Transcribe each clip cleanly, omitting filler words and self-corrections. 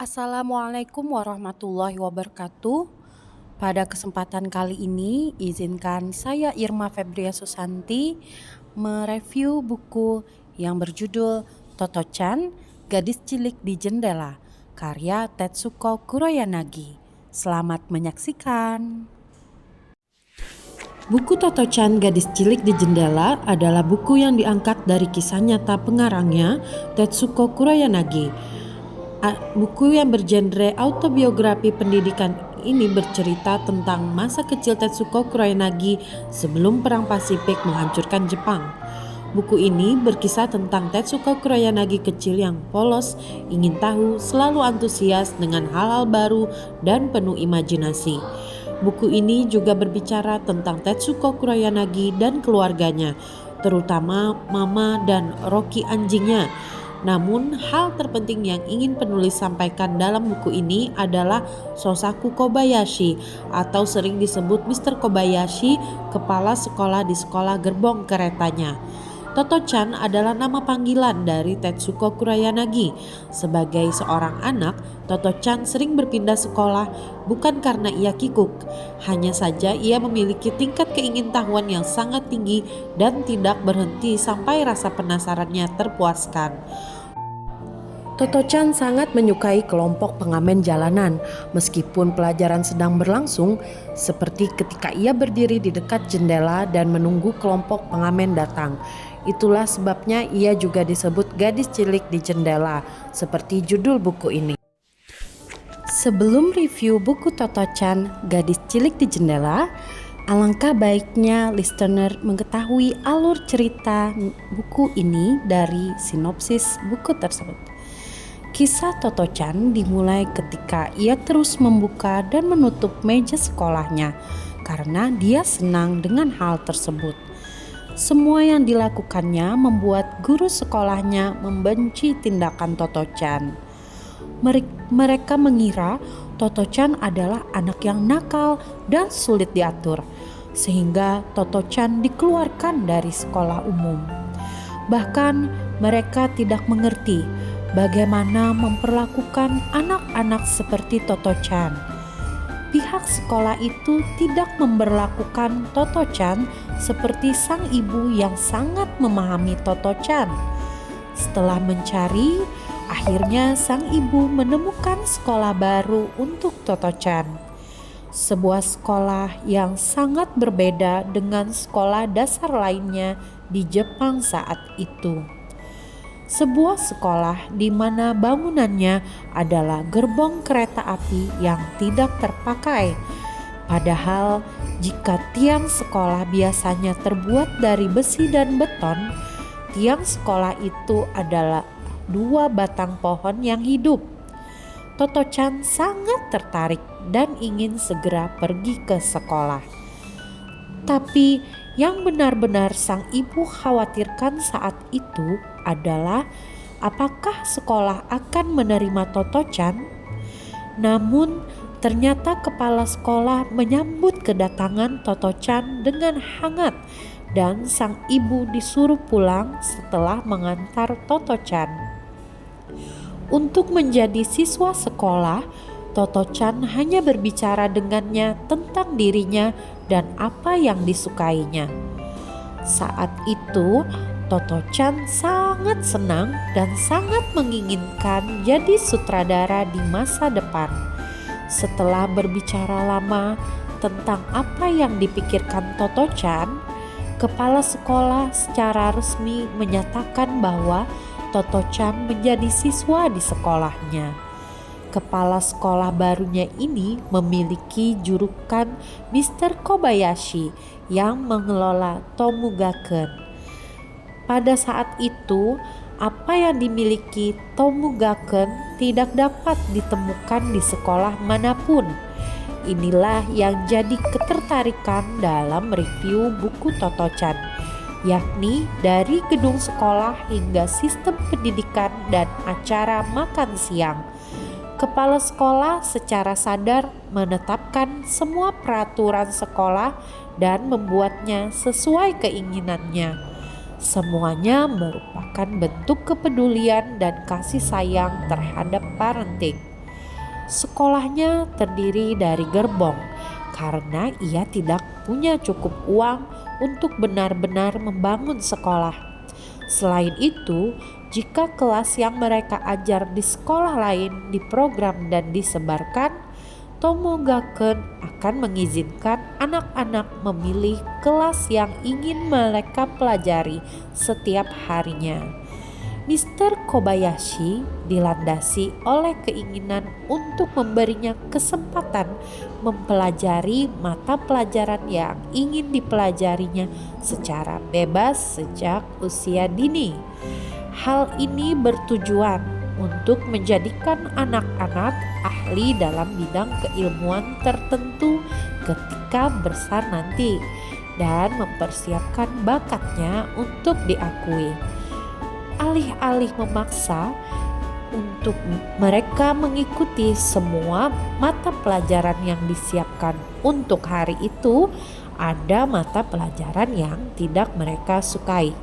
Assalamualaikum warahmatullahi wabarakatuh. Pada kesempatan kali ini, izinkan saya Irma Febria Susanti mereview buku yang berjudul Toto-chan, Gadis Cilik di Jendela, karya Tetsuko Kuroyanagi. Selamat menyaksikan. Buku Toto-chan Gadis Cilik di Jendela adalah buku yang diangkat dari kisah nyata pengarangnya, Tetsuko Kuroyanagi. Buku yang bergenre autobiografi pendidikan ini bercerita tentang masa kecil Tetsuko Kuroyanagi sebelum Perang Pasifik menghancurkan Jepang. Buku ini berkisah tentang Tetsuko Kuroyanagi kecil yang polos, ingin tahu, selalu antusias dengan hal-hal baru dan penuh imajinasi. Buku ini juga berbicara tentang Tetsuko Kuroyanagi dan keluarganya, terutama Mama dan Rocky anjingnya. Namun, hal terpenting yang ingin penulis sampaikan dalam buku ini adalah Sosaku Kobayashi atau sering disebut Mr. Kobayashi, kepala sekolah di sekolah gerbong keretanya. Toto-chan adalah nama panggilan dari Tetsuko Kuroyanagi. Sebagai seorang anak, Toto-chan sering berpindah sekolah bukan karena ia kikuk. Hanya saja ia memiliki tingkat keingintahuan yang sangat tinggi dan tidak berhenti sampai rasa penasarannya terpuaskan. Toto-chan sangat menyukai kelompok pengamen jalanan meskipun pelajaran sedang berlangsung, seperti ketika ia berdiri di dekat jendela dan menunggu kelompok pengamen datang. Itulah sebabnya ia juga disebut gadis cilik di jendela, seperti judul buku ini. Sebelum review buku Toto-chan Gadis Cilik di Jendela, alangkah baiknya listener mengetahui alur cerita buku ini dari sinopsis buku tersebut. Kisah Toto-chan dimulai ketika ia terus membuka dan menutup meja sekolahnya karena dia senang dengan hal tersebut. Semua yang dilakukannya membuat guru sekolahnya membenci tindakan Toto-chan. Mereka mengira Toto-chan adalah anak yang nakal dan sulit diatur, sehingga Toto-chan dikeluarkan dari sekolah umum. Bahkan mereka tidak mengerti bagaimana memperlakukan anak-anak seperti Toto-chan. Pihak sekolah itu tidak memperlakukan Toto-chan seperti sang ibu yang sangat memahami Toto-chan. Setelah mencari, akhirnya sang ibu menemukan sekolah baru untuk Toto-chan. Sebuah sekolah yang sangat berbeda dengan sekolah dasar lainnya di Jepang saat itu. Sebuah sekolah di mana bangunannya adalah gerbong kereta api yang tidak terpakai. Padahal jika tiang sekolah biasanya terbuat dari besi dan beton, tiang sekolah itu adalah 2 batang pohon yang hidup. Toto-chan sangat tertarik dan ingin segera pergi ke sekolah. Tapi yang benar-benar sang ibu khawatirkan saat itu adalah apakah sekolah akan menerima Toto-chan. Namun ternyata kepala sekolah menyambut kedatangan Toto-chan dengan hangat dan sang ibu disuruh pulang setelah mengantar Toto-chan. Untuk menjadi siswa sekolah, Toto-chan hanya berbicara dengannya tentang dirinya dan apa yang disukainya. Saat itu, Toto-chan sangat senang dan sangat menginginkan jadi sutradara di masa depan. Setelah berbicara lama tentang apa yang dipikirkan Toto-chan, kepala sekolah secara resmi menyatakan bahwa Toto-chan menjadi siswa di sekolahnya. Kepala sekolah barunya ini memiliki julukan Mr. Kobayashi yang mengelola Tomugaken. Pada saat itu, apa yang dimiliki Tomugaken tidak dapat ditemukan di sekolah manapun. Inilah yang jadi ketertarikan dalam review buku Toto-chan, yakni dari gedung sekolah hingga sistem pendidikan dan acara makan siang. Kepala sekolah secara sadar menetapkan semua peraturan sekolah dan membuatnya sesuai keinginannya. Semuanya merupakan bentuk kepedulian dan kasih sayang terhadap parenting. Sekolahnya terdiri dari gerbong karena ia tidak punya cukup uang untuk benar-benar membangun sekolah. Selain itu, jika kelas yang mereka ajar di sekolah lain diprogram dan disebarkan, Tomogaken akan mengizinkan anak-anak memilih kelas yang ingin mereka pelajari setiap harinya. Mr. Kobayashi dilandasi oleh keinginan untuk memberinya kesempatan mempelajari mata pelajaran yang ingin dipelajarinya secara bebas sejak usia dini. Hal ini bertujuan untuk menjadikan anak-anak ahli dalam bidang keilmuan tertentu ketika besar nanti dan mempersiapkan bakatnya untuk diakui. Alih-alih memaksa untuk mereka mengikuti semua mata pelajaran yang disiapkan untuk hari itu, ada mata pelajaran yang tidak mereka sukai.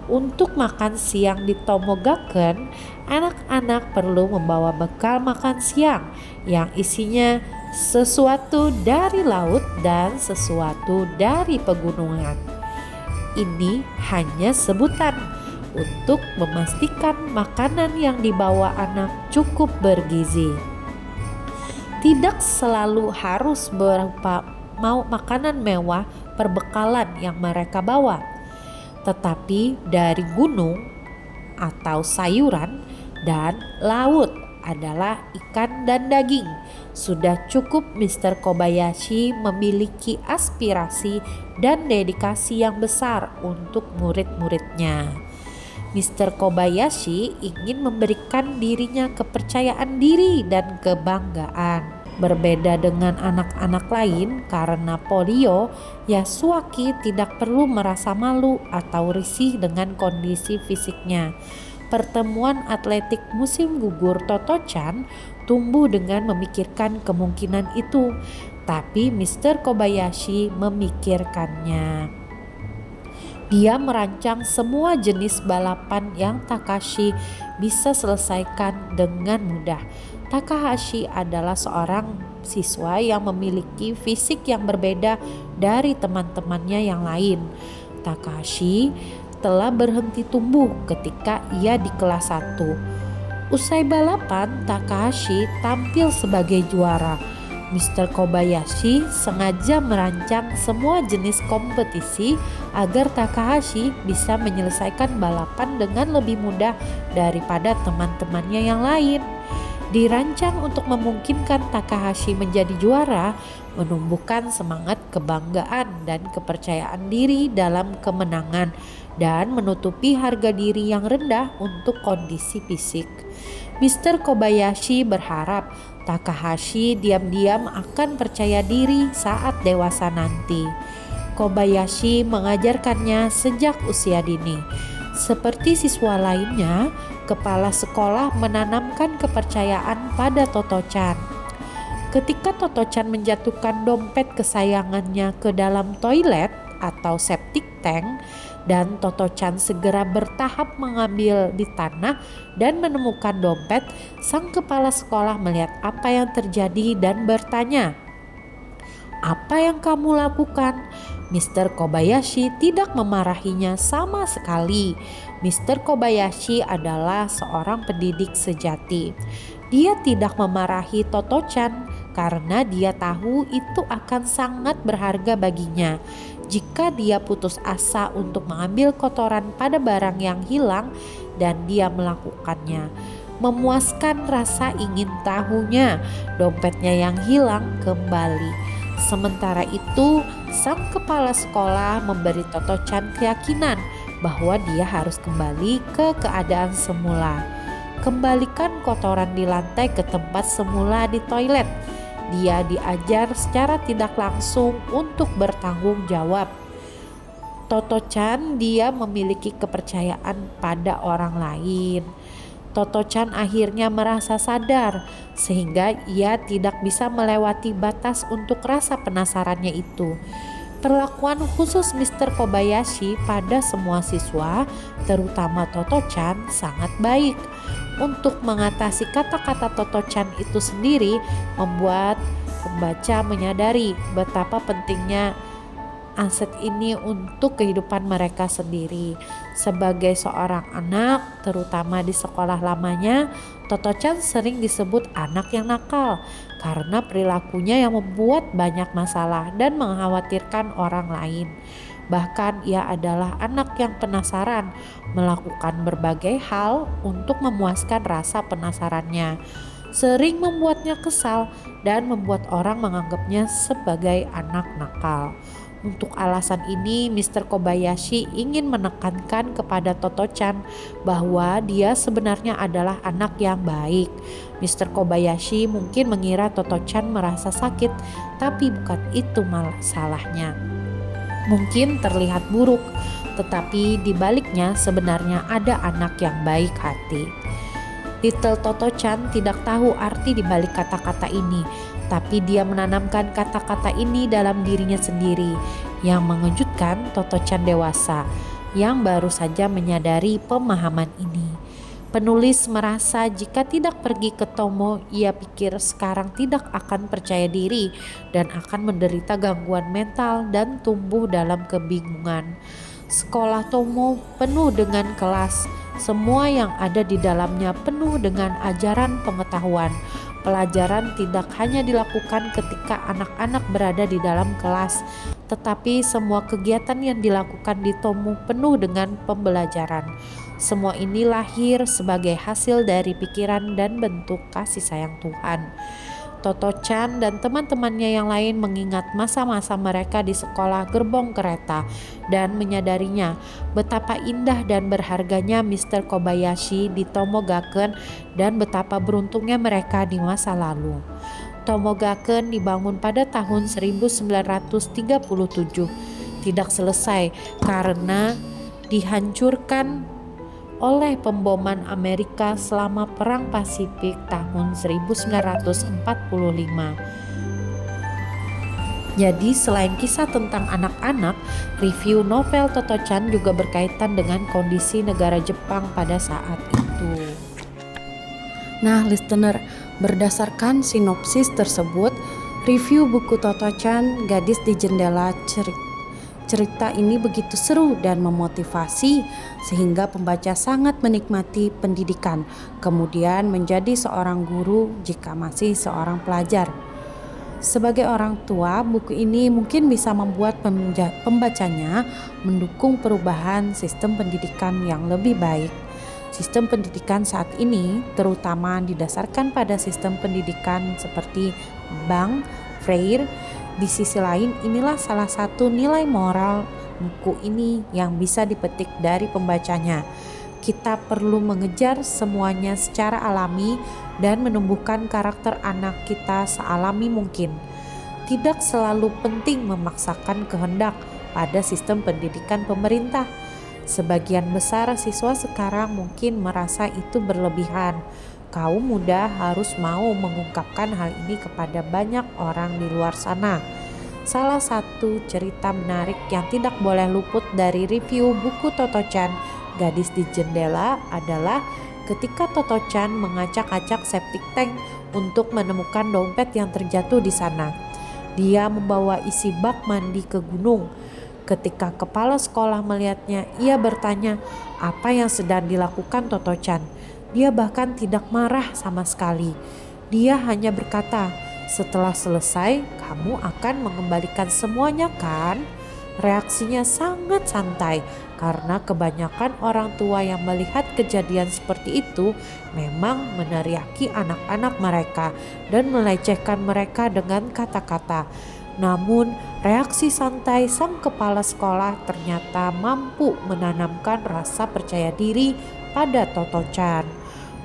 Untuk makan siang di Tomogaken, anak-anak perlu membawa bekal makan siang yang isinya sesuatu dari laut dan sesuatu dari pegunungan. Ini hanya sebutan untuk memastikan makanan yang dibawa anak cukup bergizi. Tidak selalu harus berupa makanan mewah perbekalan yang mereka bawa, tetapi dari gunung atau sayuran dan laut adalah ikan dan daging. Sudah cukup Mr. Kobayashi memiliki aspirasi dan dedikasi yang besar untuk murid-muridnya. Mr. Kobayashi ingin memberikan dirinya kepercayaan diri dan kebanggaan. Berbeda dengan anak-anak lain karena polio, Yasuaki tidak perlu merasa malu atau risih dengan kondisi fisiknya. Pertemuan atletik musim gugur Toto-chan tumbuh dengan memikirkan kemungkinan itu, tapi Mr. Kobayashi memikirkannya. Dia merancang semua jenis balapan yang Takashi bisa selesaikan dengan mudah. Takahashi adalah seorang siswa yang memiliki fisik yang berbeda dari teman-temannya yang lain. Takahashi telah berhenti tumbuh ketika ia di kelas 1. Usai balapan, Takahashi tampil sebagai juara. Mr. Kobayashi sengaja merancang semua jenis kompetisi agar Takahashi bisa menyelesaikan balapan dengan lebih mudah daripada teman-temannya yang lain. Dirancang untuk memungkinkan Takahashi menjadi juara, menumbuhkan semangat kebanggaan dan kepercayaan diri dalam kemenangan, dan menutupi harga diri yang rendah untuk kondisi fisik. Mr. Kobayashi berharap Takahashi diam-diam akan percaya diri saat dewasa nanti. Kobayashi mengajarkannya sejak usia dini. Seperti siswa lainnya, kepala sekolah menanamkan kepercayaan pada Toto-chan. Ketika Toto-chan menjatuhkan dompet kesayangannya ke dalam toilet atau septic tank, dan Toto-chan segera bertahap mengambil di tanah dan menemukan dompet, sang kepala sekolah melihat apa yang terjadi dan bertanya, "Apa yang kamu lakukan?" Mr. Kobayashi tidak memarahinya sama sekali. Mr. Kobayashi adalah seorang pendidik sejati. Dia tidak memarahi Toto-chan karena dia tahu itu akan sangat berharga baginya. Jika dia putus asa untuk mengambil kotoran pada barang yang hilang dan dia melakukannya, memuaskan rasa ingin tahunya dompetnya yang hilang kembali. Sementara itu, sang kepala sekolah memberi Toto-chan keyakinan bahwa dia harus kembali ke keadaan semula. Kembalikan kotoran di lantai ke tempat semula di toilet. Dia diajar secara tidak langsung untuk bertanggung jawab. Toto-chan dia memiliki kepercayaan pada orang lain. Toto-chan akhirnya merasa sadar sehingga ia tidak bisa melewati batas untuk rasa penasarannya itu. Perlakuan khusus Mr. Kobayashi pada semua siswa, terutama Toto-chan, sangat baik. Untuk mengatasi kata-kata Toto-chan itu sendiri membuat pembaca menyadari betapa pentingnya aset ini untuk kehidupan mereka sendiri. Sebagai seorang anak, terutama di sekolah lamanya, Toto-chan sering disebut anak yang nakal karena perilakunya yang membuat banyak masalah dan mengkhawatirkan orang lain. Bahkan ia adalah anak yang penasaran, melakukan berbagai hal untuk memuaskan rasa penasarannya. Sering membuatnya kesal dan membuat orang menganggapnya sebagai anak nakal. Untuk alasan ini, Mr. Kobayashi ingin menekankan kepada Toto-chan bahwa dia sebenarnya adalah anak yang baik. Mr. Kobayashi mungkin mengira Toto-chan merasa sakit, tapi bukan itu masalahnya. Mungkin terlihat buruk, tetapi di baliknya sebenarnya ada anak yang baik hati. Little Toto-chan tidak tahu arti di balik kata-kata ini, tapi dia menanamkan kata-kata ini dalam dirinya sendiri. Yang mengejutkan, Toto-chan dewasa yang baru saja menyadari pemahaman ini. Penulis merasa jika tidak pergi ke Tomo, ia pikir sekarang tidak akan percaya diri dan akan menderita gangguan mental dan tumbuh dalam kebingungan. Sekolah Tomo penuh dengan kelas, semua yang ada di dalamnya penuh dengan ajaran pengetahuan. Pelajaran tidak hanya dilakukan ketika anak-anak berada di dalam kelas, tetapi semua kegiatan yang dilakukan di Tomo penuh dengan pembelajaran. Semua ini lahir sebagai hasil dari pikiran dan bentuk kasih sayang Tuhan. Toto-chan dan teman-temannya yang lain mengingat masa-masa mereka di sekolah gerbong kereta dan menyadarinya betapa indah dan berharganya Mr. Kobayashi di Tomogaken dan betapa beruntungnya mereka di masa lalu. Tomogaken dibangun pada tahun 1937, tidak selesai karena dihancurkan oleh pemboman Amerika selama Perang Pasifik tahun 1945. Jadi selain kisah tentang anak-anak, review novel Toto-chan juga berkaitan dengan kondisi negara Jepang pada saat itu. Nah, listener, berdasarkan sinopsis tersebut, review buku Toto-chan Gadis di Jendela Cerita ini begitu seru dan memotivasi sehingga pembaca sangat menikmati pendidikan, kemudian menjadi seorang guru jika masih seorang pelajar. Sebagai orang tua, buku ini mungkin bisa membuat pembacanya mendukung perubahan sistem pendidikan yang lebih baik. Sistem pendidikan saat ini terutama didasarkan pada sistem pendidikan seperti Bank, Freire. Di sisi lain, inilah salah satu nilai moral buku ini yang bisa dipetik dari pembacanya. Kita perlu mengejar semuanya secara alami dan menumbuhkan karakter anak kita sealami mungkin. Tidak selalu penting memaksakan kehendak pada sistem pendidikan pemerintah. Sebagian besar siswa sekarang mungkin merasa itu berlebihan. Kaum muda harus mau mengungkapkan hal ini kepada banyak orang di luar sana. Salah satu cerita menarik yang tidak boleh luput dari review buku Toto-chan Gadis di Jendela adalah ketika Toto-chan mengacak-acak septic tank untuk menemukan dompet yang terjatuh di sana. Dia membawa isi bak mandi ke gunung. Ketika kepala sekolah melihatnya, ia bertanya apa yang sedang dilakukan Toto-chan. Dia bahkan tidak marah sama sekali. Dia hanya berkata, "Setelah selesai, kamu akan mengembalikan semuanya kan?" Reaksinya sangat santai karena kebanyakan orang tua yang melihat kejadian seperti itu memang meneriaki anak-anak mereka dan melecehkan mereka dengan kata-kata. Namun, reaksi santai sang kepala sekolah ternyata mampu menanamkan rasa percaya diri pada Toto-chan.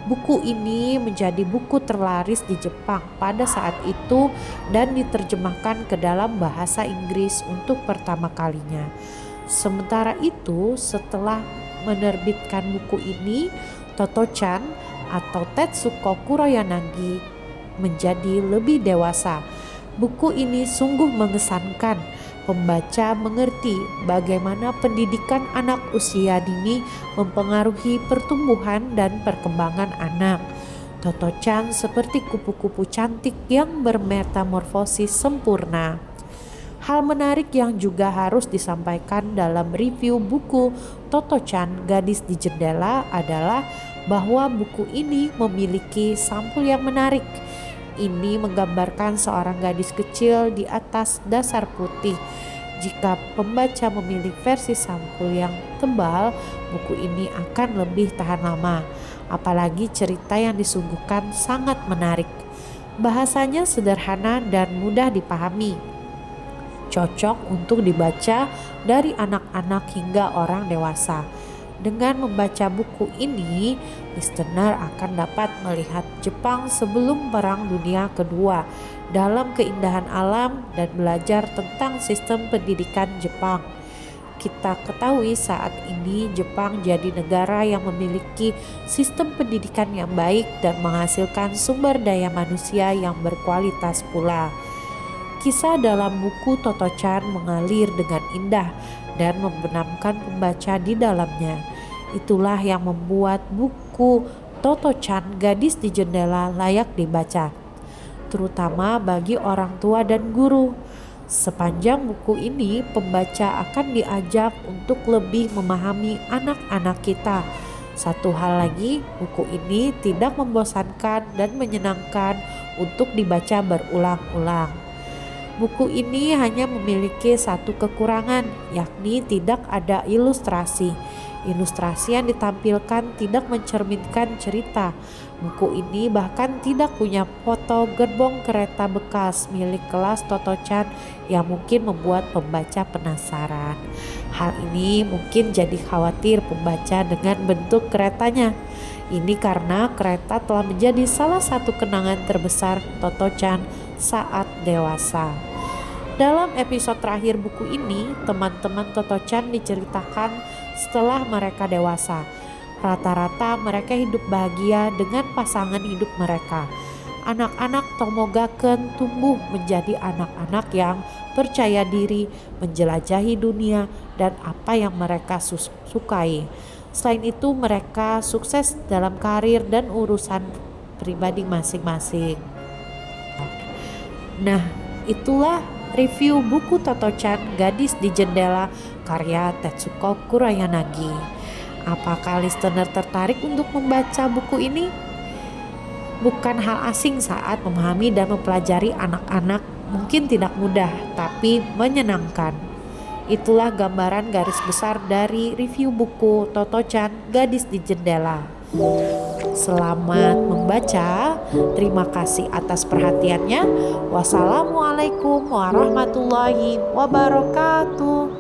Buku ini menjadi buku terlaris di Jepang pada saat itu dan diterjemahkan ke dalam bahasa Inggris untuk pertama kalinya. Sementara itu, setelah menerbitkan buku ini, Toto-chan atau Tetsuko Kuroyanagi menjadi lebih dewasa. Buku ini sungguh mengesankan. pembaca mengerti bagaimana pendidikan anak usia dini mempengaruhi pertumbuhan dan perkembangan anak. Toto-chan seperti kupu-kupu cantik yang bermetamorfosis sempurna. Hal menarik yang juga harus disampaikan dalam review buku Toto-chan Gadis di Jendela adalah bahwa buku ini memiliki sampul yang menarik. Ini menggambarkan seorang gadis kecil di atas dasar putih. Jika pembaca memilih versi sampul yang tebal, buku ini akan lebih tahan lama. Apalagi cerita yang disuguhkan sangat menarik. Bahasanya sederhana dan mudah dipahami. Cocok untuk dibaca dari anak-anak hingga orang dewasa. Dengan membaca buku ini, listener akan dapat melihat Jepang sebelum Perang Dunia Kedua dalam keindahan alam dan belajar tentang sistem pendidikan Jepang. Kita ketahui saat ini Jepang jadi negara yang memiliki sistem pendidikan yang baik dan menghasilkan sumber daya manusia yang berkualitas pula. Kisah dalam buku Toto-chan mengalir dengan indah dan membenamkan pembaca di dalamnya. Itulah yang membuat buku Toto-chan Gadis di Jendela layak dibaca, terutama bagi orang tua dan guru. Sepanjang buku ini, pembaca akan diajak untuk lebih memahami anak-anak kita. Satu hal lagi, buku ini tidak membosankan dan menyenangkan untuk dibaca berulang-ulang. Buku ini hanya memiliki satu kekurangan, yakni tidak ada ilustrasi. Ilustrasi yang ditampilkan tidak mencerminkan cerita. Buku ini bahkan tidak punya foto gerbong kereta bekas milik kelas Toto-chan yang mungkin membuat pembaca penasaran. Hal ini mungkin jadi khawatir pembaca dengan bentuk keretanya. Ini karena kereta telah menjadi salah satu kenangan terbesar Toto-chan saat dewasa. Dalam episode terakhir buku ini, teman-teman Toto-chan diceritakan setelah mereka dewasa. Rata-rata mereka hidup bahagia dengan pasangan hidup mereka. Anak-anak Tomogaken tumbuh menjadi anak-anak yang percaya diri, menjelajahi dunia, dan apa yang mereka sukai. Selain itu, mereka sukses dalam karir dan urusan pribadi masing-masing. Nah, itulah review buku Toto-chan Gadis di Jendela karya Tetsuko Kuroyanagi. Apakah listener tertarik untuk membaca buku ini? Bukan hal asing saat memahami dan mempelajari anak-anak, mungkin tidak mudah tapi menyenangkan. Itulah gambaran garis besar dari review buku Toto-chan Gadis di Jendela. Selamat membaca. Terima kasih atas perhatiannya. Wassalamualaikum warahmatullahi wabarakatuh.